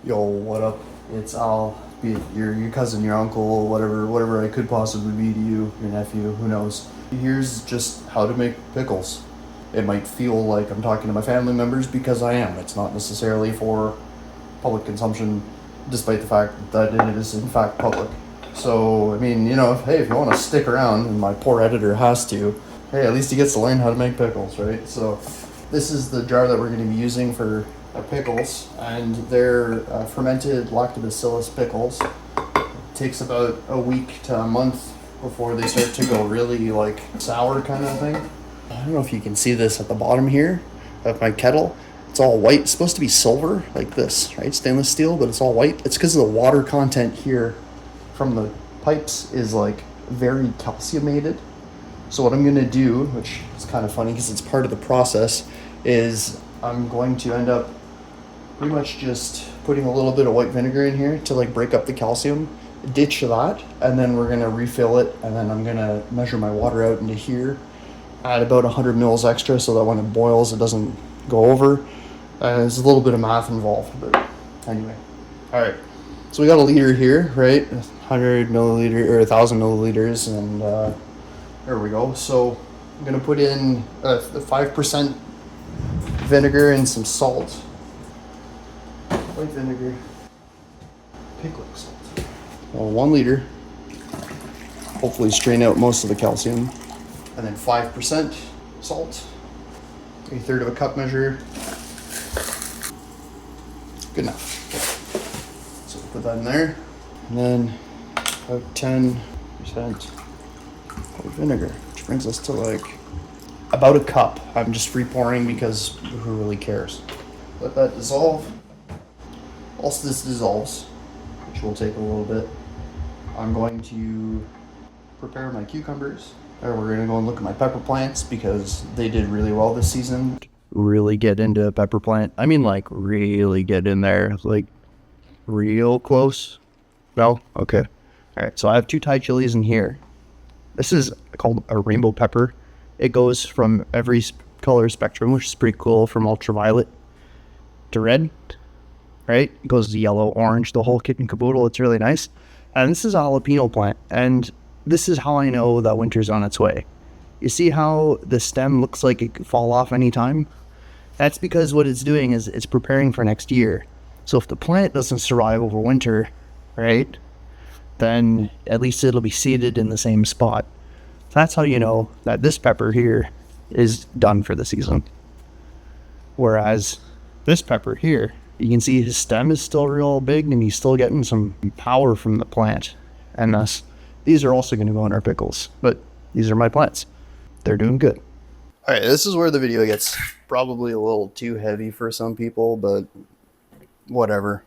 Yo, what up? It's Al, be it your cousin, your uncle, whatever I could possibly be to you, your nephew, who knows. Here's just how to make pickles. It might feel like I'm talking to my family members because I am. It's not necessarily for public consumption, despite the fact that it is in fact public. So, I mean, if you want to stick around, and my poor editor has to, hey, at least he gets to learn how to make pickles, right? So, this is the jar that we're going to be using for our pickles, and they're fermented lactobacillus pickles. It takes about a week to a month before they start to go really like sour kind of thing. I don't know if you can see this at the bottom here of my kettle. It's all white. It's supposed to be silver like this, right? Stainless steel, but it's all white. It's because the water content here from the pipes is like very calciumated. So what I'm going to do, which is kind of funny because it's part of the process, is I'm going to end up pretty much just putting a little bit of white vinegar in here to like break up the calcium, ditch that, and then we're going to refill it, and then I'm going to measure my water out into here, add about 100 mils extra so that when it boils it doesn't go over. There's a little bit of math involved, but anyway. All right. So we got a liter here, right? 100 milliliter or 1,000 milliliters, and there we go. So I'm gonna put in the 5% vinegar and some salt. White vinegar, pickling salt. Well, 1 liter. Hopefully strain out most of the calcium, and then 5% salt. A third of a cup measure. Good enough. So put that in there, and then about 10% white vinegar, which brings us to like about a cup. I'm just free pouring because who really cares? Let that dissolve. Whilst this dissolves, which will take a little bit, I'm going to prepare my cucumbers. Or we're gonna go and look at my pepper plants because they did really well this season. Really get into a pepper plant. I mean, like really get in there, like real close. No? Okay. All right. So I have 2 Thai chilies in here. This is called a rainbow pepper. It goes from every color spectrum, which is pretty cool, from ultraviolet to red, right? It goes to yellow, orange, the whole kit and caboodle. It's really nice. And this is a jalapeno plant. And this is how I know that winter's on its way. You see how the stem looks like it could fall off anytime? That's because what it's doing is it's preparing for next year. So if the plant doesn't survive over winter, right, then at least it'll be seeded in the same spot. That's how you know that this pepper here is done for the season. Whereas this pepper here, you can see his stem is still real big and he's still getting some power from the plant. And thus, these are also going to go in our pickles. But these are my plants. They're doing good. All right, this is where the video gets probably a little too heavy for some people, but whatever.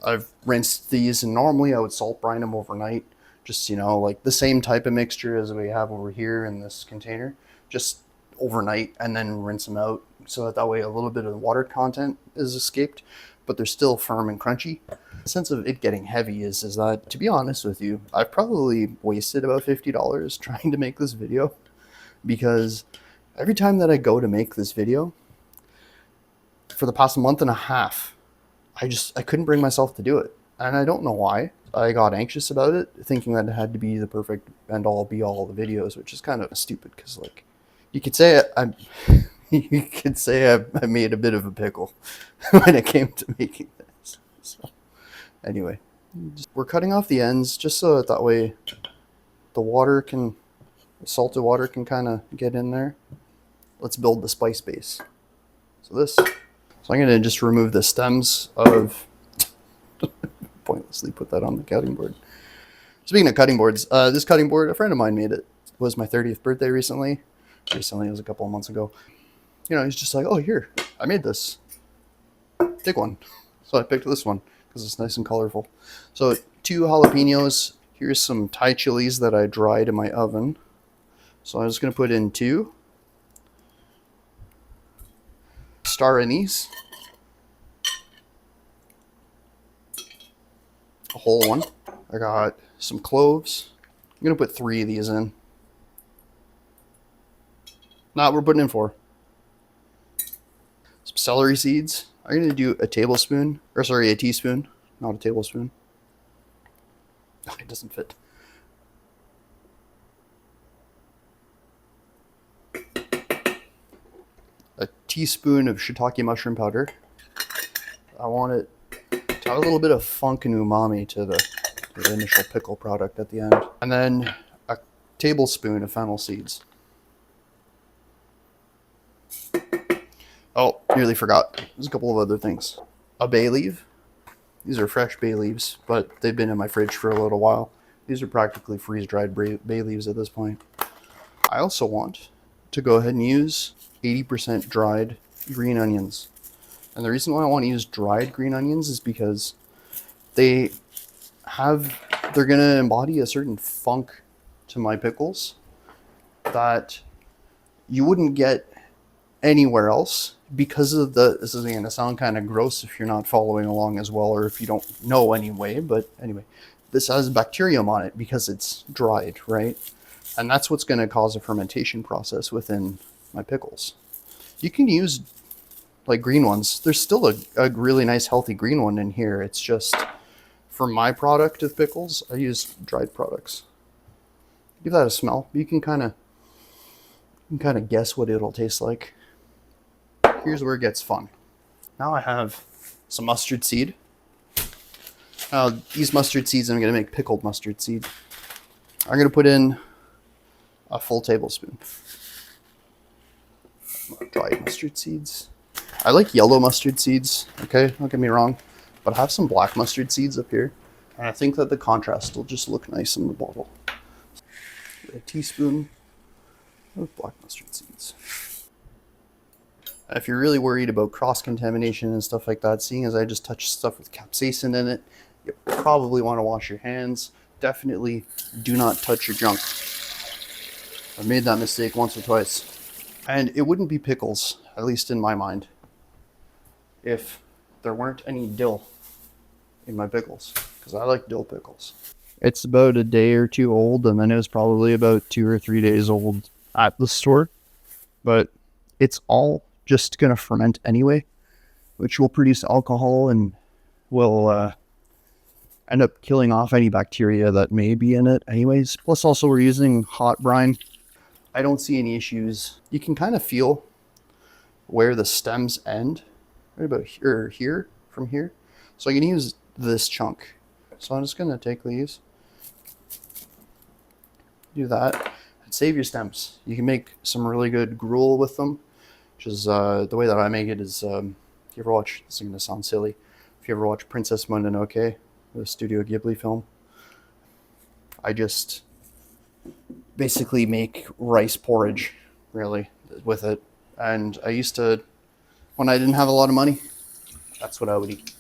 I've rinsed these, and normally I would salt brine them overnight. Just, like the same type of mixture as we have over here in this container. Just overnight, and then rinse them out so that way a little bit of the water content is escaped, but they're still firm and crunchy. The sense of it getting heavy is that, to be honest with you, I've probably wasted about $50 trying to make this video, because every time that I go to make this video, for the past month and a half, I couldn't bring myself to do it. And I don't know why. I got anxious about it, thinking that it had to be the perfect end all be all of the videos, which is kind of stupid because, like, you could say I made a bit of a pickle when it came to making this. So anyway, we're cutting off the ends just so that way the salted water can kind of get in there. Let's build the spice base. So I'm going to just remove the stems of pointlessly put that on the cutting board. Speaking of cutting boards, this cutting board, a friend of mine made it. It was my 30th birthday recently. It was a couple of months ago. He's just like, oh, here, I made this. Take one. So I picked this one because it's nice and colorful. So 2 jalapenos. Here's some Thai chilies that I dried in my oven. So I'm just going to put in 2 star anise. A whole one. I got some cloves. I'm going to put 3 of these in. We're putting in 4. Some celery seeds. I'm going to do a tablespoon, or sorry, a teaspoon, not a tablespoon. Oh, it doesn't fit. A teaspoon of shiitake mushroom powder. I want it to add a little bit of funk and umami to the initial pickle product at the end. And then a tablespoon of fennel seeds. Oh, nearly forgot. There's a couple of other things. A bay leaf. These are fresh bay leaves, but they've been in my fridge for a little while. These are practically freeze-dried bay leaves at this point. I also want to go ahead and use 80% dried green onions. And the reason why I want to use dried green onions is because they're going to embody a certain funk to my pickles that you wouldn't get anywhere else because of this is going to sound kind of gross if you're not following along as well, or if you don't know anyway, but anyway, this has bacterium on it because it's dried, right? And that's what's going to cause a fermentation process within my pickles. You can use like green ones. There's still a really nice healthy green one in here. It's just for my product of pickles, I use dried products. Give that a smell. You can kind of guess what it'll taste like. Here's where it gets fun. Now I have some mustard seed. These mustard seeds, I'm going to make pickled mustard seed. I'm going to put in a full tablespoon. Dried mustard seeds. I like yellow mustard seeds, okay? Don't get me wrong. But I have some black mustard seeds up here. And I think that the contrast will just look nice in the bottle. A teaspoon of black mustard seeds. If you're really worried about cross-contamination and stuff like that, seeing as I just touched stuff with capsaicin in it, you probably want to wash your hands. Definitely do not touch your junk. I've made that mistake once or twice. And it wouldn't be pickles, at least in my mind, if there weren't any dill in my pickles, because I like dill pickles. It's about a day or two old, and then it was probably about 2 or 3 days old at the store. But it's all just going to ferment anyway, which will produce alcohol and will end up killing off any bacteria that may be in it anyways. Plus also we're using hot brine. I don't see any issues. You can kind of feel where the stems end, right about here, from here. So I can use this chunk. So I'm just going to take these, do that, and save your stems. You can make some really good gruel with them, which is the way that I make it is, if you ever watch, this is going to sound silly, if you ever watch Princess Mononoke, the Studio Ghibli film, I just basically make rice porridge, really, with it. And I used to, when I didn't have a lot of money, that's what I would eat.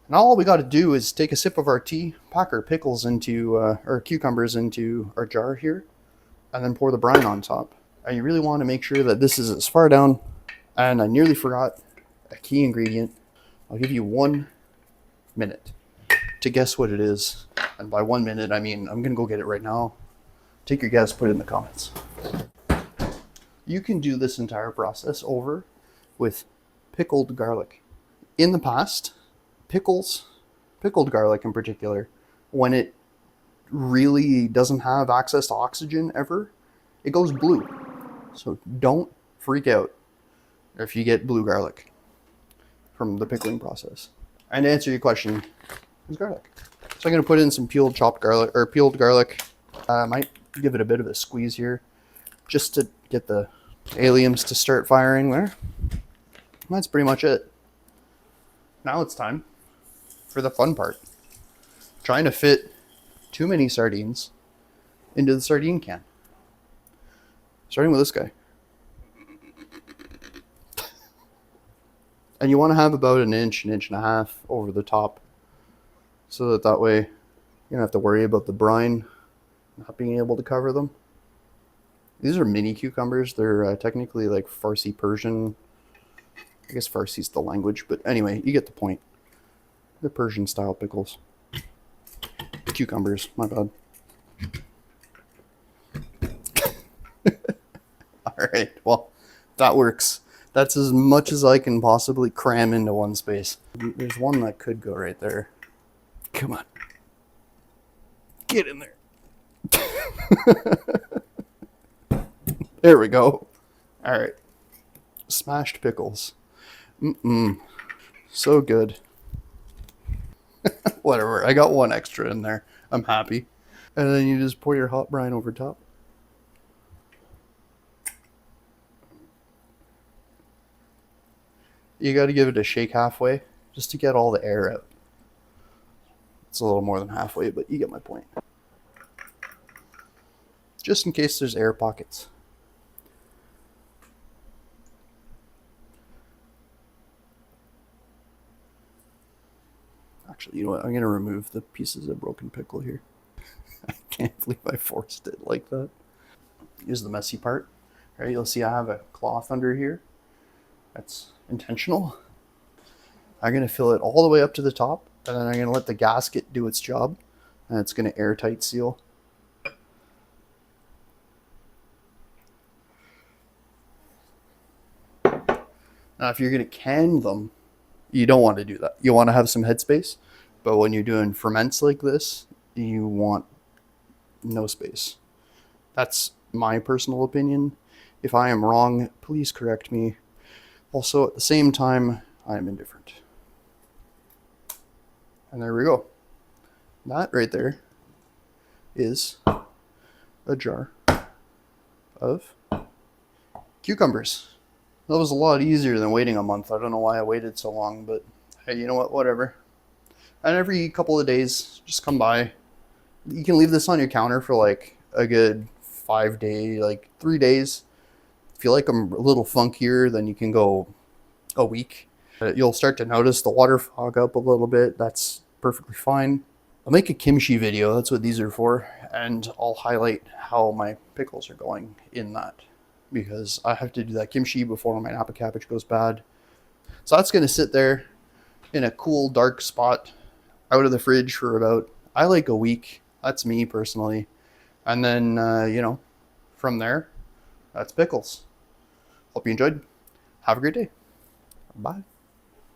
Now all we got to do is take a sip of our tea, pack our pickles into, or cucumbers into our jar here, and then pour the brine on top. And you really want to make sure that this is as far down, and I nearly forgot a key ingredient. I'll give you 1 minute to guess what it is. And by 1 minute, I mean, I'm going to go get it right now. Take your guess, put it in the comments. You can do this entire process over with pickled garlic. In the past, pickled garlic in particular, when it really doesn't have access to oxygen ever, it goes blue. So don't freak out if you get blue garlic from the pickling process. And to answer your question, it's garlic. So I'm going to put in some peeled garlic. I might give it a bit of a squeeze here just to get the aliums to start firing there. And that's pretty much it. Now it's time for the fun part. Trying to fit too many sardines into the sardine can. Starting with this guy. And you want to have about an inch and a half over the top, so that way you don't have to worry about the brine not being able to cover them. These are mini cucumbers. They're technically like Farsi Persian. I guess Farsi's the language, but anyway, you get the point. They're Persian style pickles. Cucumbers, my bad. Alright, well, that works. That's as much as I can possibly cram into one space. There's one that could go right there. Come on. Get in there. There we go. All right. Smashed pickles. So good. Whatever. I got one extra in there. I'm happy. And then you just pour your hot brine over top. You got to give it a shake halfway just to get all the air out. It's a little more than halfway, but you get my point. Just in case there's air pockets. Actually, you know what? I'm going to remove the pieces of broken pickle here. I can't believe I forced it like that. Here's the messy part. All right, you'll see I have a cloth under here. That's intentional. I'm going to fill it all the way up to the top, and then I'm going to let the gasket do its job, and it's going to airtight seal. Now, if you're going to can them, you don't want to do that. You want to have some headspace, but when you're doing ferments like this, you want no space. That's my personal opinion. If I am wrong, please correct me. Also, at the same time, I am indifferent. And there we go. That right there is a jar of cucumbers. That was a lot easier than waiting a month. I don't know why I waited so long, but hey, you know what? Whatever. And every couple of days, just come by. You can leave this on your counter for like a good 5 day, like 3 days. If you like them a little funkier, then you can go a week. You'll start to notice the water fog up a little bit. That's perfectly fine. I'll make a kimchi video. That's what these are for. And I'll highlight how my pickles are going in that, because I have to do that kimchi before my Napa cabbage goes bad. So that's going to sit there in a cool, dark spot out of the fridge for about, I like a week. That's me personally. And then, from there, that's pickles. Hope you enjoyed. Have a great day. Bye.